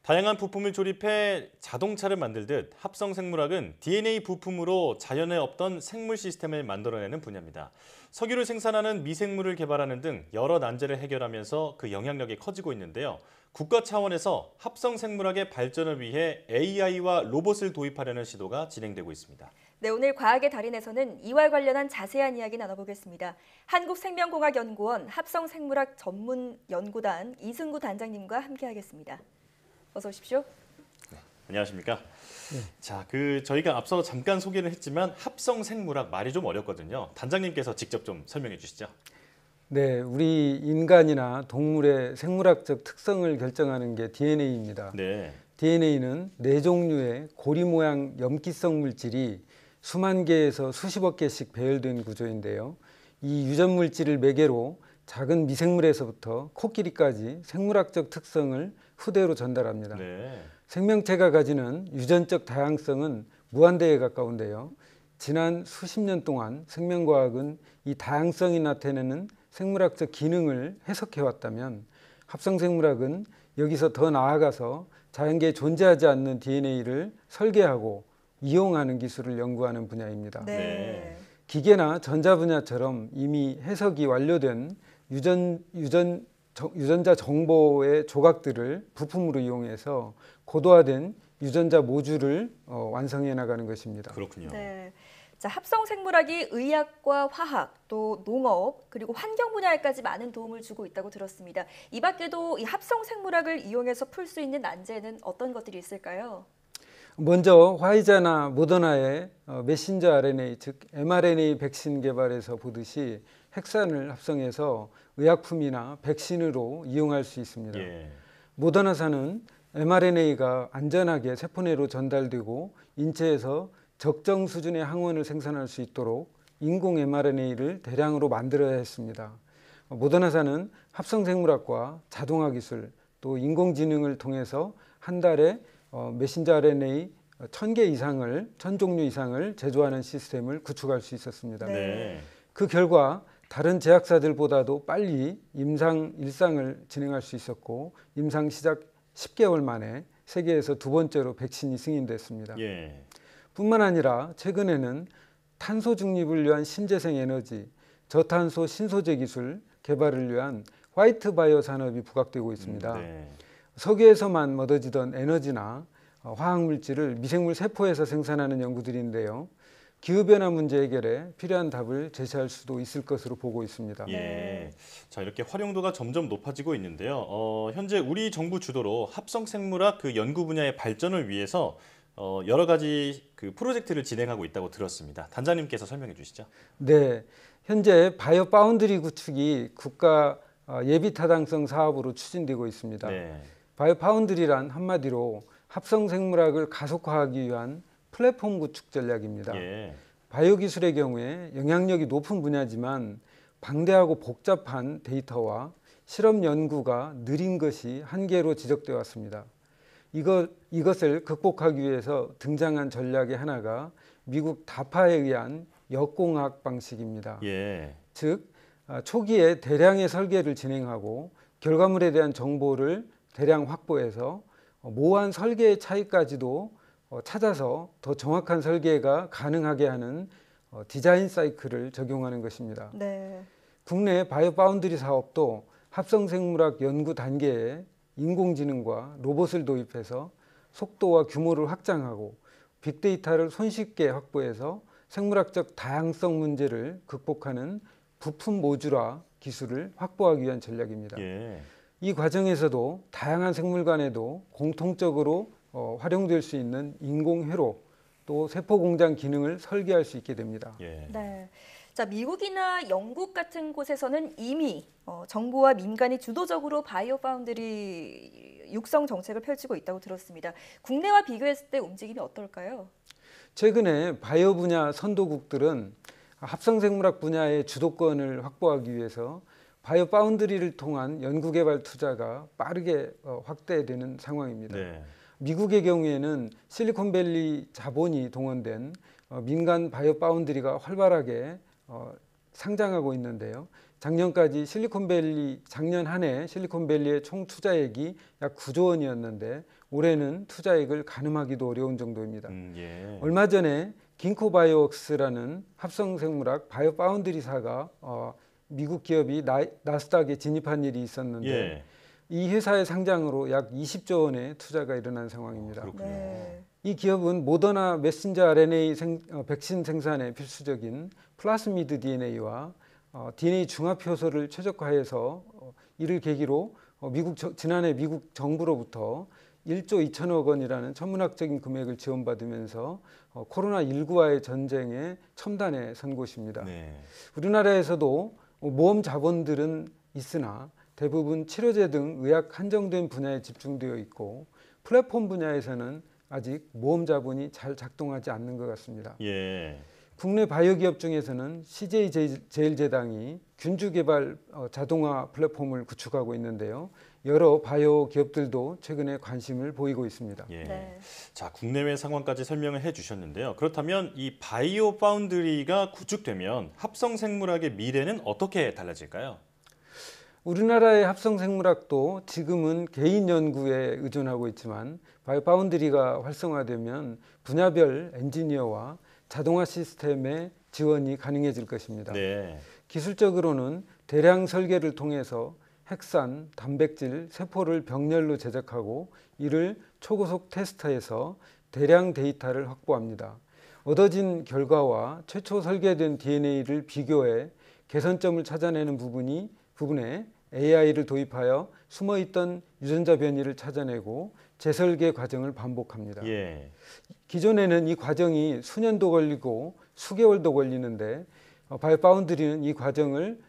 다양한 부품을 조립해 자동차를 만들듯 합성생물학은 DNA 부품으로 자연에 없던 생물 시스템을 만들어내는 분야입니다. 석유를 생산하는 미생물을 개발하는 등 여러 난제를 해결하면서 그 영향력이 커지고 있는데요. 국가 차원에서 합성생물학의 발전을 위해 AI와 로봇을 도입하려는 시도가 진행되고 있습니다. 네, 오늘 과학의 달인에서는 이와 관련한 자세한 이야기 나눠보겠습니다. 한국생명공학연구원 합성생물학 전문연구단 이승구 단장님과 함께하겠습니다. 어서 오십시오. 네, 안녕하십니까? 네. 자, 저희가 앞서 잠깐 소개를 했지만 합성생물학 말이 좀 어렵거든요. 단장님께서 직접 좀 설명해 주시죠. 네, 우리 인간이나 동물의 생물학적 특성을 결정하는 게 DNA입니다. 네. DNA는 네 종류의 고리 모양 염기성 물질이 수만 개에서 수십억 개씩 배열된 구조인데요. 이 유전 물질을 매개로 작은 미생물에서부터 코끼리까지 생물학적 특성을 후대로 전달합니다. 네. 생명체가 가지는 유전적 다양성은 무한대에 가까운데요. 지난 수십 년 동안 생명과학은 이 다양성이 나타내는 생물학적 기능을 해석해왔다면 합성생물학은 여기서 더 나아가서 자연계에 존재하지 않는 DNA를 설계하고 이용하는 기술을 연구하는 분야입니다. 네. 기계나 전자 분야처럼 이미 해석이 완료된 유전자 정보의 조각들을 부품으로 이용해서 고도화된 유전자 모듈을 완성해 나가는 것입니다. 그렇군요. 네. 자, 합성생물학이 의학과 화학, 또 농업, 그리고 환경 분야에까지 많은 도움을 주고 있다고 들었습니다. 이 밖에도 이 합성생물학을 이용해서 풀 수 있는 난제는 어떤 것들이 있을까요? 먼저 화이자나 모더나의 메신저 RNA, 즉 mRNA 백신 개발에서 보듯이 핵산을 합성해서 의약품이나 백신으로 이용할 수 있습니다. 예. 모더나사는 mRNA가 안전하게 세포 내로 전달되고 인체에서 적정 수준의 항원을 생산할 수 있도록 인공 mRNA를 대량으로 만들어야 했습니다. 모더나사는 합성생물학과 자동화 기술 또 인공지능을 통해서 한 달에 메신저 RNA 1000개 이상을 1000종류 이상을 제조하는 시스템을 구축할 수 있었습니다. 네. 그 결과 다른 제약사들보다도 빨리 임상 일상을 진행할 수 있었고 임상 시작 10개월 만에 세계에서 두 번째로 백신이 승인됐습니다. 예. 뿐만 아니라 최근에는 탄소 중립을 위한 신재생 에너지, 저탄소 신소재 기술 개발을 위한 화이트 바이오 산업이 부각되고 있습니다. 네. 석유에서만 얻어지던 에너지나 화학물질을 미생물 세포에서 생산하는 연구들인데요. 기후변화 문제 해결에 필요한 답을 제시할 수도 있을 것으로 보고 있습니다. 예. 자, 이렇게 활용도가 점점 높아지고 있는데요. 현재 우리 정부 주도로 합성생물학 연구 분야의 발전을 위해서 여러 가지 프로젝트를 진행하고 있다고 들었습니다. 단장님께서 설명해 주시죠. 네, 현재 바이오 파운드리 구축이 국가 예비 타당성 사업으로 추진되고 있습니다. 네. 바이오 파운드리란 한마디로 합성생물학을 가속화하기 위한 플랫폼 구축 전략입니다. 예. 바이오 기술의 경우에 영향력이 높은 분야지만 방대하고 복잡한 데이터와 실험 연구가 느린 것이 한계로 지적되어 왔습니다. 이것을 극복하기 위해서 등장한 전략의 하나가 미국 다파에 의한 역공학 방식입니다. 예. 즉 초기에 대량의 설계를 진행하고 결과물에 대한 정보를 대량 확보해서 모호한 설계의 차이까지도 찾아서 더 정확한 설계가 가능하게 하는 디자인 사이클을 적용하는 것입니다. 네. 국내 바이오 파운드리 사업도 합성생물학 연구 단계에 인공지능과 로봇을 도입해서 속도와 규모를 확장하고 빅데이터를 손쉽게 확보해서 생물학적 다양성 문제를 극복하는 부품 모듈화 기술을 확보하기 위한 전략입니다. 예. 이 과정에서도 다양한 생물 간에도 공통적으로 활용될 수 있는 인공회로 또 세포 공장 기능을 설계할 수 있게 됩니다. 예. 네. 자, 미국이나 영국 같은 곳에서는 이미 정부와 민간이 주도적으로 바이오 파운드리 육성 정책을 펼치고 있다고 들었습니다. 국내와 비교했을 때 움직임이 어떨까요? 최근에 바이오 분야 선도국들은 합성생물학 분야의 주도권을 확보하기 위해서 바이오 파운드리를 통한 연구개발 투자가 빠르게 확대되는 상황입니다. 네. 미국의 경우에는 실리콘밸리 자본이 동원된 민간 바이오 파운드리가 활발하게 상장하고 있는데요. 작년까지 작년 한 해 실리콘밸리의 총 투자액이 약 9조 원이었는데 올해는 투자액을 가늠하기도 어려운 정도입니다. 예. 얼마 전에 긴코바이오웍스라는 합성생물학 바이오파운드리사가 미국 기업이 나스닥에 진입한 일이 있었는데 예. 이 회사의 상장으로 약 20조 원의 투자가 일어난 상황입니다. 그렇군요. 네. 이 기업은 모더나 메신저 RNA 백신 생산에 필수적인 플라스미드 DNA와 DNA 중합 효소를 최적화해서 이를 계기로 지난해 미국 정부로부터 1조 2천억 원이라는 천문학적인 금액을 지원받으면서 코로나19와의 전쟁에 첨단에 선 곳입니다. 네. 우리나라에서도 모험 자본들은 있으나 대부분 치료제 등 의학 한정된 분야에 집중되어 있고 플랫폼 분야에서는 아직 모험 자본이 잘 작동하지 않는 것 같습니다. 예. 국내 바이오 기업 중에서는 CJ제일제당이 균주 개발 자동화 플랫폼을 구축하고 있는데요. 여러 바이오 기업들도 최근에 관심을 보이고 있습니다. 예. 네. 자, 국내외 상황까지 설명을 해주셨는데요. 그렇다면 이 바이오 파운드리가 구축되면 합성 생물학의 미래는 어떻게 달라질까요? 우리나라의 합성생물학도 지금은 개인 연구에 의존하고 있지만 바이오파운드리가 활성화되면 분야별 엔지니어와 자동화 시스템의 지원이 가능해질 것입니다. 네. 기술적으로는 대량 설계를 통해서 핵산, 단백질, 세포를 병렬로 제작하고 이를 초고속 테스트해서 대량 데이터를 확보합니다. 얻어진 결과와 최초 설계된 DNA를 비교해 개선점을 찾아내는 부분에 AI를 도입하여 숨어있던 유전자 변이를 찾아내고 재설계 과정을 반복합니다. 예. 기존에는 이 과정이 수년도 걸리고 수개월도 걸리는데 바이오파운드리는 이 과정을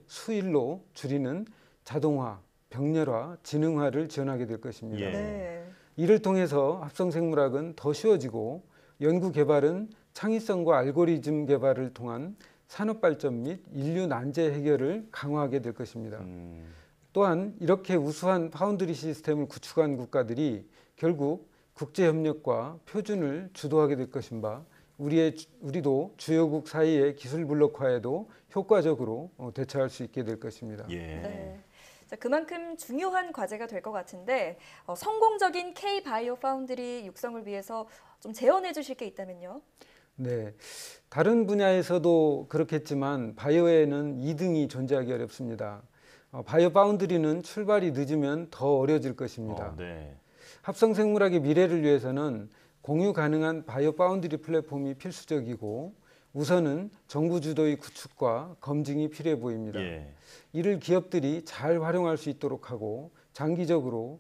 수일로 줄이는 자동화, 병렬화, 지능화를 지원하게 될 것입니다. 예. 네. 이를 통해서 합성생물학은 더 쉬워지고 연구 개발은 창의성과 알고리즘 개발을 통한 산업 발전 및 인류 난제 해결을 강화하게 될 것입니다. 또한 이렇게 우수한 파운드리 시스템을 구축한 국가들이 결국 국제 협력과 표준을 주도하게 될 것인 바 우리도 주요국 사이의 기술 블록화에도 효과적으로 대처할 수 있게 될 것입니다. 예. 네. 자, 그만큼 중요한 과제가 될 것 같은데 성공적인 K-바이오 파운드리 육성을 위해서 좀 제언해 주실 게 있다면요? 네, 다른 분야에서도 그렇겠지만 바이오에는 2등이 존재하기 어렵습니다. 바이오 파운드리는 출발이 늦으면 더 어려워질 것입니다. 네. 합성생물학의 미래를 위해서는 공유 가능한 바이오 파운드리 플랫폼이 필수적이고 우선은 정부 주도의 구축과 검증이 필요해 보입니다. 예. 이를 기업들이 잘 활용할 수 있도록 하고 장기적으로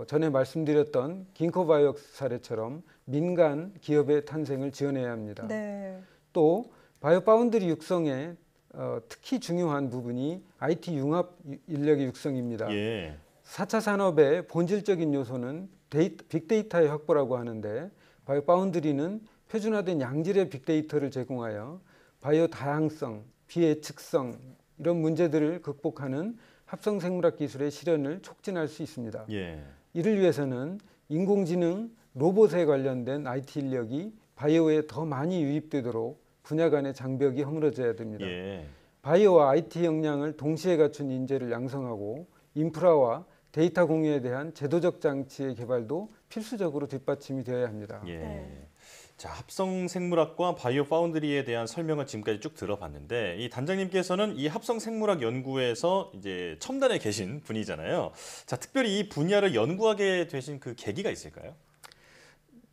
전에 말씀드렸던 긴코바이오웍스 사례처럼 민간 기업의 탄생을 지원해야 합니다. 네. 또 바이오 파운드리 육성에 특히 중요한 부분이 IT 융합 인력의 육성입니다. 예. 4차 산업의 본질적인 요소는 빅데이터의 확보라고 하는데 바이오 파운드리는 표준화된 양질의 빅데이터를 제공하여 바이오 다양성, 비예측성 이런 문제들을 극복하는 합성생물학 기술의 실현을 촉진할 수 있습니다. 예. 이를 위해서는 인공지능, 로봇에 관련된 IT 인력이 바이오에 더 많이 유입되도록 분야 간의 장벽이 허물어져야 됩니다. 예. 바이오와 IT 역량을 동시에 갖춘 인재를 양성하고 인프라와 데이터 공유에 대한 제도적 장치의 개발도 필수적으로 뒷받침이 되어야 합니다. 예. 네. 자, 합성 생물학과 바이오 파운드리에 대한 설명을 지금까지 쭉 들어봤는데 이 단장님께서는 이 합성 생물학 연구에서 이제 첨단에 계신 분이잖아요. 자, 특별히 이 분야를 연구하게 되신 그 계기가 있을까요?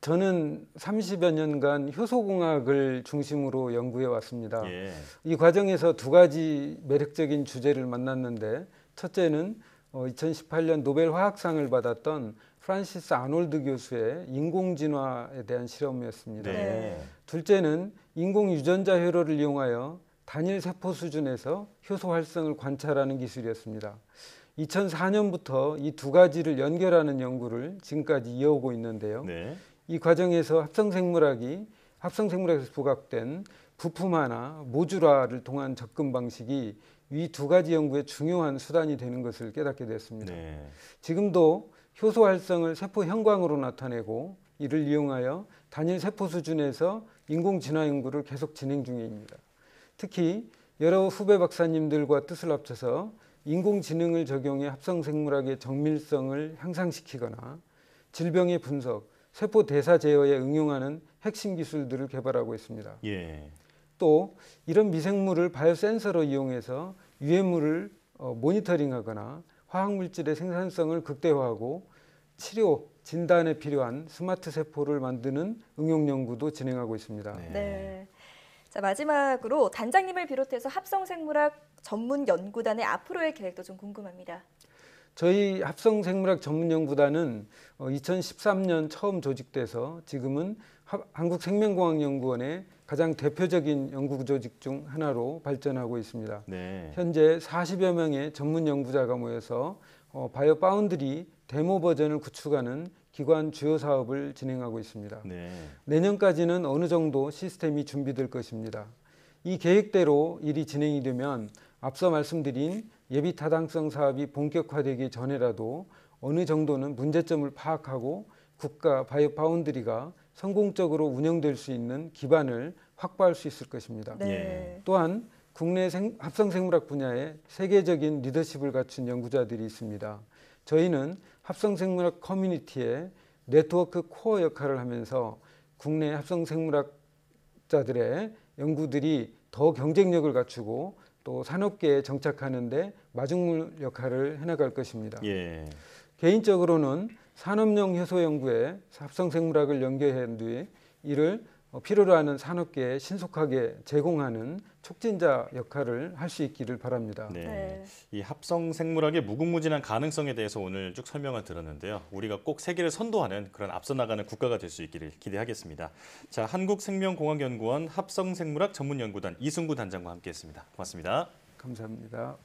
저는 30여 년간 효소공학을 중심으로 연구해 왔습니다. 예. 이 과정에서 두 가지 매력적인 주제를 만났는데 첫째는 2018년 노벨 화학상을 받았던 프란시스 아놀드 교수의 인공진화에 대한 실험이었습니다. 네. 둘째는 인공 유전자 회로를 이용하여 단일 세포 수준에서 효소 활성을 관찰하는 기술이었습니다. 2004년부터 이 두 가지를 연결하는 연구를 지금까지 이어오고 있는데요. 네. 이 과정에서 합성생물학에서 부각된 부품화나 모듈화를 통한 접근 방식이 이 두 가지 연구의 중요한 수단이 되는 것을 깨닫게 됐습니다. 네. 지금도 효소 활성을 세포 형광으로 나타내고 이를 이용하여 단일 세포 수준에서 인공 진화 연구를 계속 진행 중입니다. 특히 여러 후배 박사님들과 뜻을 합쳐서 인공지능을 적용해 합성생물학의 정밀성을 향상시키거나 질병의 분석, 세포 대사 제어에 응용하는 핵심 기술들을 개발하고 있습니다. 예. 또 이런 미생물을 바이오센서로 이용해서 유해물을 모니터링하거나 화학물질의 생산성을 극대화하고 치료, 진단에 필요한 스마트 세포를 만드는 응용 연구도 진행하고 있습니다. 네. 자, 마지막으로 단장님을 비롯해서 합성생물학 전문 연구단의 앞으로의 계획도 좀 궁금합니다. 저희 합성생물학 전문연구단은 2013년 처음 조직돼서 지금은 한국생명공학연구원의 가장 대표적인 연구 조직 중 하나로 발전하고 있습니다. 네. 현재 40여 명의 전문 연구자가 모여서 바이오 파운드리 데모 버전을 구축하는 기관 주요 사업을 진행하고 있습니다. 네. 내년까지는 어느 정도 시스템이 준비될 것입니다. 이 계획대로 일이 진행이 되면 앞서 말씀드린 예비 타당성 사업이 본격화되기 전에라도 어느 정도는 문제점을 파악하고 국가 바이오 파운드리가 성공적으로 운영될 수 있는 기반을 확보할 수 있을 것입니다. 네. 또한 국내 합성생물학 분야에 세계적인 리더십을 갖춘 연구자들이 있습니다. 저희는 합성생물학 커뮤니티의 네트워크 코어 역할을 하면서 국내 합성생물학자들의 연구들이 더 경쟁력을 갖추고 또 산업계에 정착하는 데 마중물 역할을 해나갈 것입니다. 예. 개인적으로는 산업용 효소 연구에 합성생물학을 연계한 뒤에 이를 필요로 하는 산업계에 신속하게 제공하는 촉진자 역할을 할 수 있기를 바랍니다. 네. 네. 이 합성 생물학의 무궁무진한 가능성에 대해서 오늘 쭉 설명을 들었는데요. 우리가 꼭 세계를 선도하는 그런 앞서 나가는 국가가 될 수 있기를 기대하겠습니다. 자, 한국생명공학연구원 합성생물학 전문연구단 이승구 단장과 함께했습니다. 고맙습니다. 감사합니다.